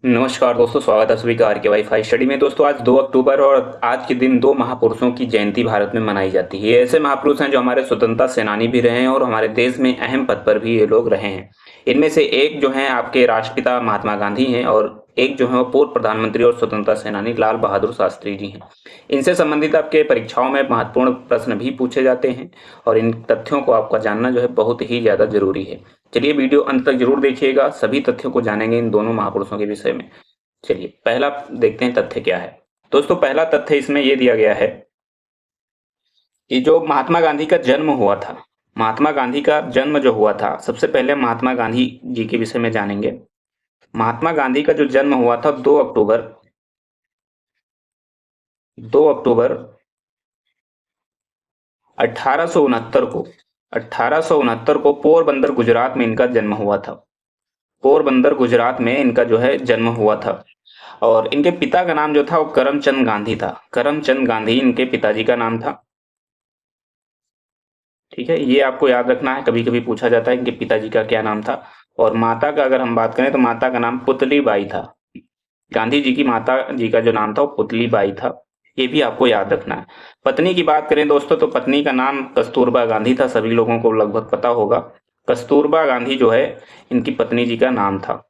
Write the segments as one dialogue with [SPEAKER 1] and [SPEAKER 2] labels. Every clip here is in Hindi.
[SPEAKER 1] नमस्कार दोस्तों, स्वागत है सभी का आर के वाईफाई स्टडी में। दोस्तों आज 2 अक्टूबर और आज के दिन दो महापुरुषों की जयंती भारत में मनाई जाती है। ये ऐसे महापुरुष हैं जो हमारे स्वतंत्रता सेनानी भी रहे हैं और हमारे देश में अहम पद पर भी ये लोग रहे हैं। इनमें से एक जो हैं आपके राष्ट्रपिता महात्मा गांधी हैं और एक जो है वो पूर्व प्रधानमंत्री और स्वतंत्रता सेनानी लाल बहादुर शास्त्री जी हैं। इनसे संबंधित आपके परीक्षाओं में महत्वपूर्ण प्रश्न भी पूछे जाते हैं और इन तथ्यों को आपका जानना जो है बहुत ही ज़्यादा जरूरी है। चलिए वीडियो अंत तक जरूर देखिएगा, सभी तथ्यों को जानेंगे इन दोनों महापुरुषों के विषय में। चलिए पहला देखते हैं तथ्य क्या है। दोस्तों पहला तथ्य इसमें यह दिया गया है कि जो महात्मा गांधी का जन्म हुआ था, महात्मा गांधी का जन्म जो हुआ था, सबसे पहले महात्मा गांधी जी के विषय में जानेंगे। महात्मा गांधी का जो जन्म हुआ था 2 अक्टूबर 1869 को पोरबंदर गुजरात में इनका जन्म हुआ था। पोरबंदर गुजरात में इनका जो है जन्म हुआ था और इनके पिता का नाम जो था वो करमचंद गांधी था। करमचंद गांधी इनके पिताजी का नाम था। ठीक है, ये आपको याद रखना है, कभी कभी पूछा जाता है इनके पिताजी का क्या नाम था। और माता का अगर हम बात करें तो माता का नाम पुतली बाई था। गांधी जी की माता जी का जो नाम था वो पुतली बाई था, ये भी आपको याद रखना है। पत्नी की बात करें दोस्तों तो पत्नी का नाम कस्तूरबा गांधी था, सभी लोगों को लगभग पता होगा। कस्तूरबा गांधी जो है इनकी पत्नी जी का नाम था।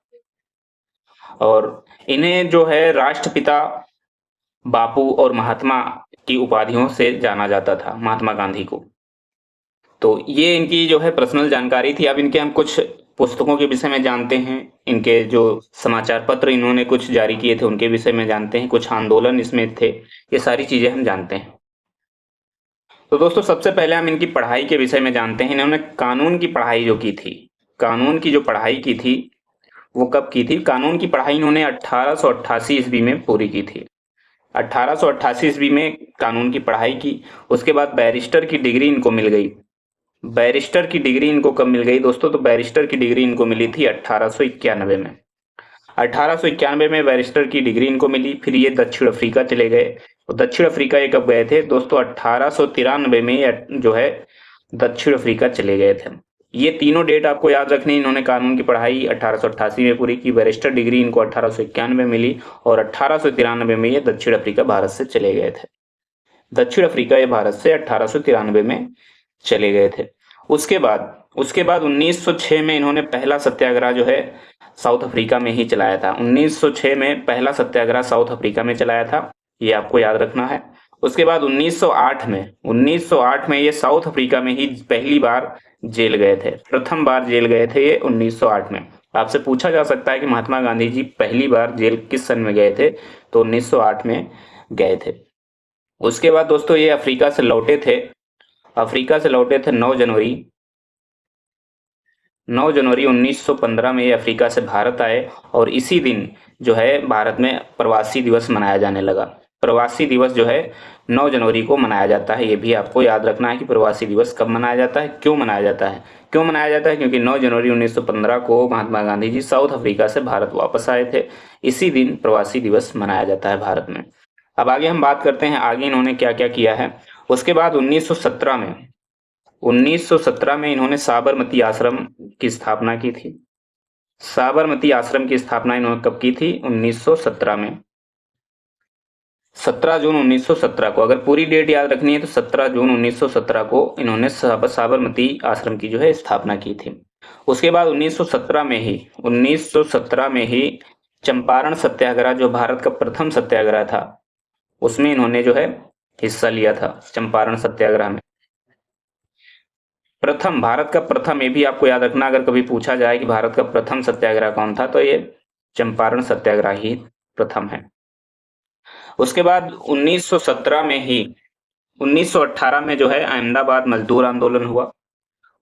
[SPEAKER 1] और इन्हें जो है राष्ट्रपिता, बापू और महात्मा की उपाधियों से जाना जाता था, महात्मा गांधी को। तो ये इनकी जो है पर्सनल जानकारी थी। अब इनके हम कुछ पुस्तकों के विषय में जानते हैं, इनके जो समाचार पत्र इन्होंने कुछ जारी किए थे उनके विषय में जानते हैं, कुछ आंदोलन इसमें थे, ये सारी चीजें हम जानते हैं। तो दोस्तों सबसे पहले हम इनकी पढ़ाई के विषय में जानते हैं। इन्होंने कानून की पढ़ाई जो की थी, कानून की जो पढ़ाई की थी वो कब की थी? कानून की पढ़ाई इन्होंने 1888 ईस्वी में पूरी की थी। 1888 ईस्वी में कानून की पढ़ाई की। उसके बाद बैरिस्टर की डिग्री इनको मिल गई। बैरिस्टर की डिग्री इनको कब मिल गई दोस्तों? तो बैरिस्टर की डिग्री इनको मिली थी 1891 में। 1891 में बैरिस्टर की डिग्री इनको मिली। फिर ये दक्षिण अफ्रीका चले गए। तो दक्षिण अफ्रीका ये कब गए थे दोस्तों? 1893 में जो है दक्षिण अफ्रीका चले गए थे। ये तीनों डेट आपको याद रखनी। इन्होंने कानून की पढ़ाई 1888 में पूरी की, बैरिस्टर डिग्री इनको 1891 में मिली और 1893 में ये दक्षिण अफ्रीका भारत से चले गए थे। दक्षिण अफ्रीका ये भारत से 1893 में चले गए थे। उसके बाद 1906 में इन्होंने पहला सत्याग्रह जो है साउथ अफ्रीका में ही चलाया था। 1906 में पहला सत्याग्रह साउथ अफ्रीका में चलाया था, ये आपको याद रखना है। उसके बाद 1908 में ये साउथ अफ्रीका में ही पहली बार जेल गए थे। प्रथम बार जेल गए थे ये 1908 में। आपसे पूछा जा सकता है कि महात्मा गांधी जी पहली बार जेल किस सन में गए थे? तो 1908 में गए थे। उसके बाद दोस्तों ये अफ्रीका से लौटे थे। 9 जनवरी 1915 में ये अफ्रीका से भारत आए और इसी दिन जो है भारत में प्रवासी दिवस मनाया जाने लगा। प्रवासी दिवस जो है 9 जनवरी को मनाया जाता है। ये भी आपको याद रखना है कि प्रवासी दिवस कब मनाया जाता है, क्यों मनाया जाता है। क्यों मनाया जाता है? क्योंकि 9 जनवरी 1915 को महात्मा गांधी जी साउथ अफ्रीका से भारत वापस आए थे। इसी दिन प्रवासी दिवस मनाया जाता है भारत में। अब आगे हम बात करते हैं आगे इन्होंने क्या क्या किया है। उसके बाद 1917 में इन्होंने साबरमती आश्रम की स्थापना की थी। साबरमती आश्रम की स्थापना इन्होंने कब की थी? 1917 में। 17 जून 1917 को, अगर पूरी डेट याद रखनी है तो 17 जून 1917 को इन्होंने साबरमती आश्रम की जो है स्थापना की थी। उसके बाद 1917 में ही चंपारण सत्याग्रह, जो भारत का प्रथम सत्याग्रह था, उसमें इन्होंने जो है हिस्सा लिया था। चंपारण सत्याग्रह में प्रथम, भारत का प्रथम, ये भी आपको याद रखना। अगर कभी पूछा जाए कि भारत का प्रथम सत्याग्रह कौन था तो ये चंपारण सत्याग्रह ही प्रथम है। उसके बाद 1917 में ही 1918 में जो है अहमदाबाद मजदूर आंदोलन हुआ।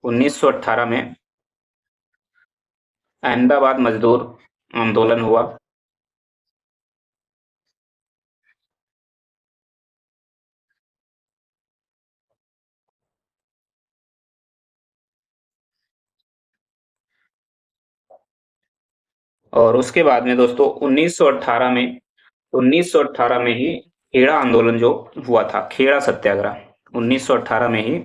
[SPEAKER 1] 1918 में अहमदाबाद मजदूर आंदोलन हुआ। और उसके बाद में दोस्तों 1918 में ही खेड़ा आंदोलन जो हुआ था, खेड़ा सत्याग्रह, 1918 में ही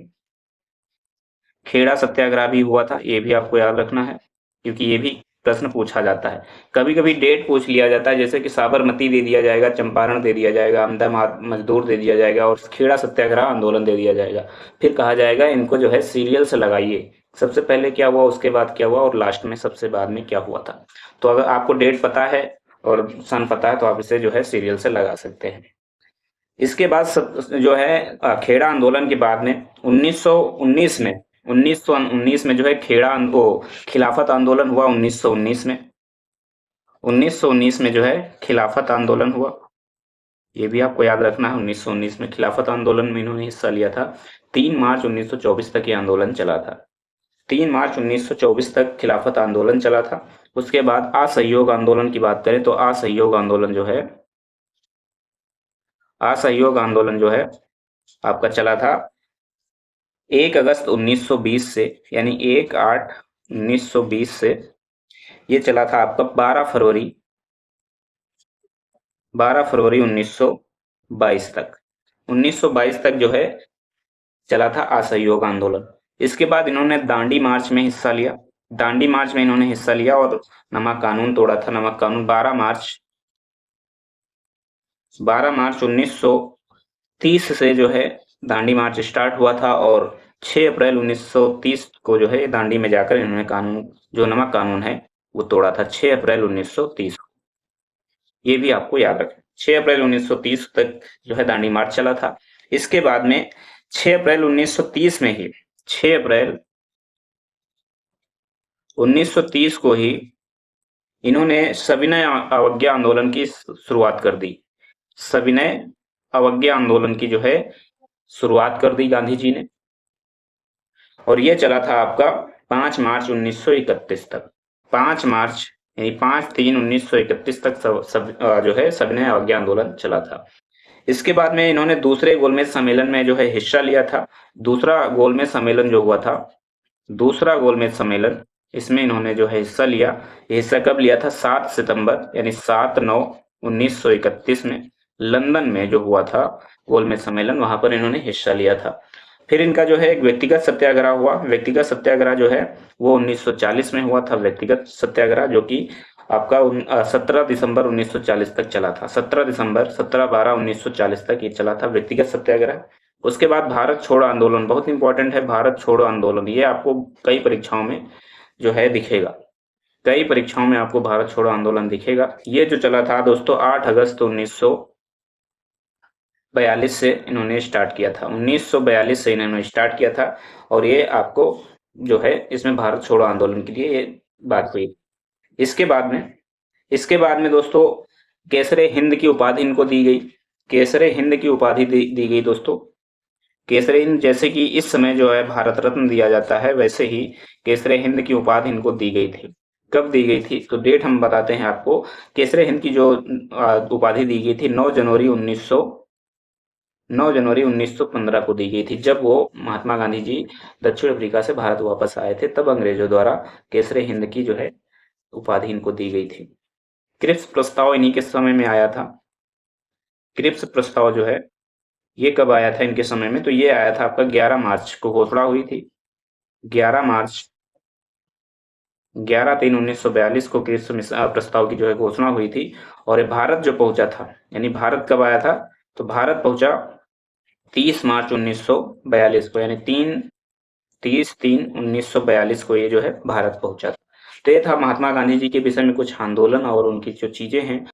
[SPEAKER 1] खेड़ा सत्याग्रह भी हुआ था। ये भी आपको याद रखना है क्योंकि ये भी प्रश्न पूछा जाता है। कभी कभी डेट पूछ लिया जाता है, जैसे कि साबरमती दे दिया जाएगा, चंपारण दे दिया जाएगा, अहमदाबाद मजदूर दे दिया जाएगा और खेड़ा सत्याग्रह आंदोलन दे दिया जाएगा। फिर कहा जाएगा इनको जो है सीरियल से लगाइए, सबसे पहले क्या हुआ, उसके बाद क्या हुआ और लास्ट में सबसे बाद में क्या हुआ था। तो अगर आपको डेट पता है और सन पता है तो आप इसे जो है सीरियल से लगा सकते हैं। इसके बाद जो है खेड़ा आंदोलन के बाद में 1919 में जो है खिलाफत आंदोलन हुआ। 1919 में जो है खिलाफत आंदोलन हुआ, ये भी आपको याद रखना है। 1919 में खिलाफत आंदोलन में इन्होंने हिस्सा लिया था। 3 मार्च 1924 तक ये आंदोलन चला था। 3 मार्च 1924 तक खिलाफत आंदोलन चला था। उसके बाद असहयोग आंदोलन की बात करें तो असहयोग आंदोलन जो है आपका चला था 1 अगस्त 1920 से, यानी 1/8/1920 से ये चला था आपका 12 फरवरी 1922 तक। 1922 तक जो है चला था असहयोग आंदोलन। इसके बाद इन्होंने दांडी मार्च में हिस्सा लिया। दांडी मार्च में इन्होंने हिस्सा लिया और नमक कानून तोड़ा था। नमक कानून 12 मार्च 1930 से जो है दांडी मार्च स्टार्ट हुआ था और 6 अप्रैल 1930 को जो है दांडी में जाकर इन्होंने कानून, जो नमक कानून है, वो तोड़ा था 6 अप्रैल 1930 को। ये भी आपको याद रखें, 6 अप्रैल 1930 तक जो है दांडी मार्च चला था। इसके बाद में 6 अप्रैल 1930 में ही 6 अप्रैल 1930 को ही इन्होंने सविनय अवज्ञा आंदोलन की शुरुआत कर दी। सविनय अवज्ञा आंदोलन की जो है शुरुआत कर दी गांधी जी ने और यह चला था आपका 5 मार्च 1931 तक। 5 मार्च यानी 5/3/1931 तक जो है सविनय अवज्ञा आंदोलन चला था। इसके बाद में इन्होंने दूसरे गोलमेज सम्मेलन में जो है हिस्सा लिया था। दूसरा गोलमेज सम्मेलन जो हुआ था, दूसरा गोलमेज सम्मेलन, इसमें इन्होंने जो है हिस्सा लिया। ये हिस्सा कब लिया था? 7 सितंबर यानी 7/9/1931 में लंदन में जो हुआ था गोलमेज सम्मेलन, वहां पर इन्होंने हिस्सा लिया था। फिर इनका जो है एक व्यक्तिगत सत्याग्रह हुआ। व्यक्तिगत सत्याग्रह जो है वो 1940 में हुआ था। व्यक्तिगत सत्याग्रह जो कि आपका 17 दिसंबर 1940 तक चला था। 17/12/1940 तक ये चला था व्यक्तिगत सत्याग्रह। उसके बाद भारत छोड़ो आंदोलन, बहुत इंपॉर्टेंट है भारत छोड़ो आंदोलन। ये आपको कई परीक्षाओं में जो है दिखेगा, कई परीक्षाओं में आपको भारत छोड़ो आंदोलन दिखेगा। ये जो चला था दोस्तों 8 अगस्त 1942 से इन्होंने स्टार्ट किया था। 1942 से इन्होंने स्टार्ट किया था और ये आपको जो है इसमें भारत छोड़ो आंदोलन के लिए ये बात हुई। इसके बाद में दोस्तों केसरे हिंद की उपाधि इनको दी गई। केसरे हिंद की उपाधि दी गई दोस्तों। केसरे हिंद, जैसे कि इस समय जो है भारत रत्न दिया जाता है, वैसे ही केसरे हिंद की उपाधि इनको दी गई थी। कब दी गई थी तो डेट हम बताते हैं आपको। केसरे हिंद की जो उपाधि दी गई थी 9 जनवरी 1915 को दी गई थी, जब वो महात्मा गांधी जी दक्षिण अफ्रीका से भारत वापस आए थे, तब अंग्रेजों द्वारा केसरे हिंद की जो है उपाधि इनको दी गई थी। क्रिप्स प्रस्ताव इन्हीं के समय में आया था। क्रिप्स प्रस्ताव जो है ये कब आया था इनके समय में, तो ये आया था आपका 11 मार्च को घोषणा हुई थी। 11/3/1942 को क्रिप्स प्रस्ताव की जो है घोषणा हुई थी और ये भारत जो पहुंचा था, यानी भारत कब आया था तो भारत पहुंचा 30 मार्च 1942 को, यानी 30/3/1942 को ये जो है भारत पहुंचा था। तो ये था महात्मा गांधी जी के विषय में कुछ आंदोलन और उनकी जो चीजें हैं।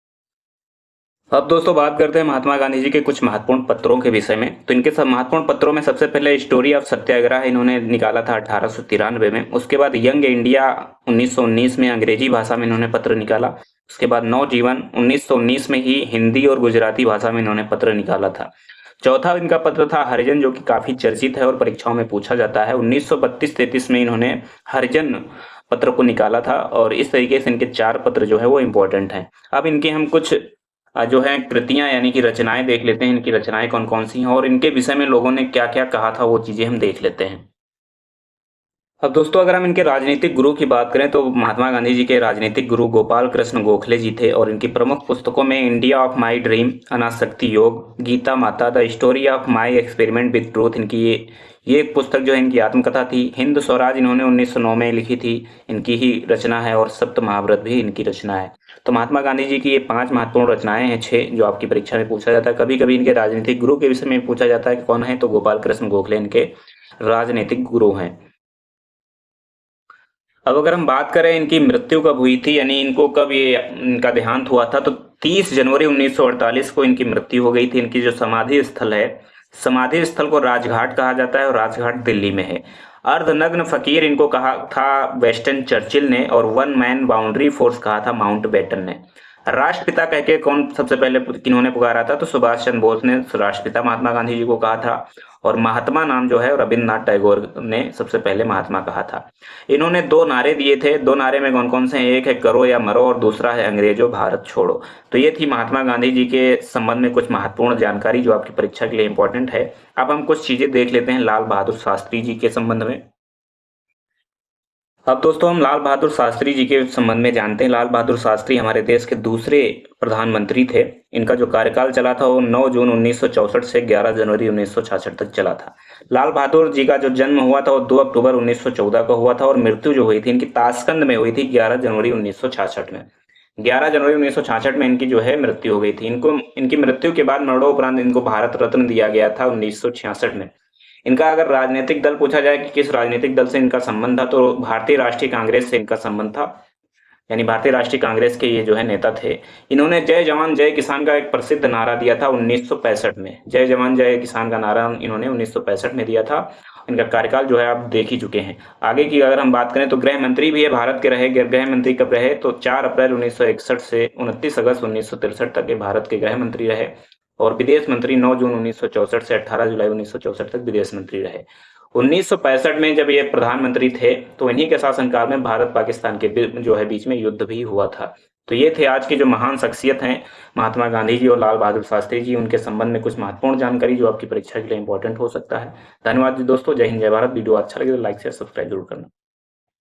[SPEAKER 1] अब दोस्तों बात करते हैं महात्मा गांधी जी के कुछ महत्वपूर्ण पत्रों के विषय में। तो इनके सब महत्वपूर्ण पत्रों में सबसे पहले स्टोरी ऑफ सत्याग्रह इन्होंने निकाला था 1893 में। उसके बाद यंग इंडिया 1919 में अंग्रेजी भाषा में इन्होंने पत्र निकाला। उसके बाद नवजीवन 1919 में ही हिंदी और गुजराती भाषा में इन्होंने पत्र निकाला था। चौथा इनका पत्र था हरिजन, जो कि काफी चर्चित है और परीक्षाओं में पूछा जाता है। 1932-33 में इन्होंने हरिजन पत्र को निकाला था और इस तरीके से इनके 4 पत्र जो है वो इम्पोर्टेंट हैं। अब इनके हम कुछ जो है कृतियां यानी कि रचनाएं देख लेते हैं। इनकी रचनाएं कौन कौन सी हैं और इनके विषय में लोगों ने क्या क्या कहा था, वो चीजें हम देख लेते हैं। अब दोस्तों अगर हम इनके राजनीतिक गुरु की बात करें तो महात्मा गांधी जी के राजनीतिक गुरु गोपाल कृष्ण गोखले जी थे और इनकी प्रमुख पुस्तकों में इंडिया ऑफ माई ड्रीम, अनासक्ति योग, गीता माता, the story of my experiment with truth, इनकी ये ये एक पुस्तक जो है इनकी आत्मकथा थी। हिंद स्वराज इन्होंने 1909 में लिखी थी, इनकी ही रचना है, और सप्त महाव्रत भी इनकी रचना है। तो महात्मा गांधी जी की ये 5 महत्वपूर्ण रचनाएं हैं, 6 जो आपकी परीक्षा में पूछा जाता है। कभी-कभी इनके राजनीतिक गुरु के विषय में पूछा जाता है कि कौन है, तो गोपाल कृष्ण गोखले इनके राजनीतिक गुरु हैं। अब अगर हम बात करें इनकी मृत्यु कब हुई थी, यानी इनको कब ये इनका देहांत हुआ था, तो 30 जनवरी 1948 को इनकी मृत्यु हो गई थी। इनकी जो समाधि स्थल है, समाधि स्थल को राजघाट कहा जाता है और राजघाट दिल्ली में है। अर्धनग्न फकीर इनको कहा था वेस्टन चर्चिल ने, और वन मैन बाउंड्री फोर्स कहा था माउंटबेटन ने। राष्ट्रपिता कह के कौन सबसे पहले किन्होंने पुकारा था, तो सुभाष चंद्र बोस ने राष्ट्रपिता महात्मा गांधी जी को कहा था, और महात्मा नाम जो है रविन्द्रनाथ टैगोर ने सबसे पहले महात्मा कहा था। इन्होंने 2 नारे दिए थे, 2 नारे में कौन कौन से हैं, एक है करो या मरो और दूसरा है अंग्रेजों भारत छोड़ो। तो ये थी महात्मा गांधी जी के संबंध में कुछ महत्वपूर्ण जानकारी जो आपकी परीक्षा के लिए इंपॉर्टेंट है। अब हम कुछ चीजें देख लेते हैं लाल बहादुर शास्त्री जी के संबंध में। अब दोस्तों हम लाल बहादुर शास्त्री जी के संबंध में जानते हैं। लाल बहादुर शास्त्री हमारे देश के दूसरे प्रधानमंत्री थे। इनका जो कार्यकाल चला था वो 9 जून 1964 से 11 जनवरी 1966 तक चला था। लाल बहादुर जी का जो जन्म हुआ था वो 2 अक्टूबर 1914 को हुआ था, और मृत्यु जो हुई थी इनकी ताशकंद में हुई थी 11 जनवरी 1966 में। 11 जनवरी 1966 में इनकी जो है मृत्यु हो गई थी। इनको इनकी मृत्यु के बाद मरणोपरांत इनको भारत रत्न दिया गया था 1966 में। इनका अगर राजनीतिक दल पूछा जाए कि किस राजनीतिक दल से इनका संबंध था, तो भारतीय राष्ट्रीय कांग्रेस से इनका संबंध था, यानी भारतीय राष्ट्रीय कांग्रेस के ये जो है नेता थे। इन्होंने जय जवान जय किसान का एक प्रसिद्ध नारा दिया था 1965 में। जय जवान जय किसान का नारा इन्होंने 1965 में दिया था। इनका कार्यकाल जो है आप देख ही चुके हैं। आगे की अगर हम बात करें तो गृह मंत्री भी है भारत के रहे। गृह मंत्री कब रहे, तो 4 अप्रैल 1961 से 29 अगस्त 1963 तक ये भारत के गृह मंत्री रहे, और विदेश मंत्री 9 जून 1964 से 18 जुलाई 1964 तक विदेश मंत्री रहे। 1965 में जब ये प्रधानमंत्री थे तो इन्हीं के शासनकाल में भारत पाकिस्तान के जो है बीच में युद्ध भी हुआ था। तो ये थे आज की जो महान शख्सियत हैं महात्मा गांधी जी और लाल बहादुर शास्त्री जी, उनके संबंध में कुछ महत्वपूर्ण जानकारी जो आपकी परीक्षा के लिए इंपॉर्टेंट हो सकता है। धन्यवाद जी दोस्तों, जय हिंद जय भारत। वीडियो अच्छा लगे तो लाइक शेयर सब्सक्राइब जरूर करना।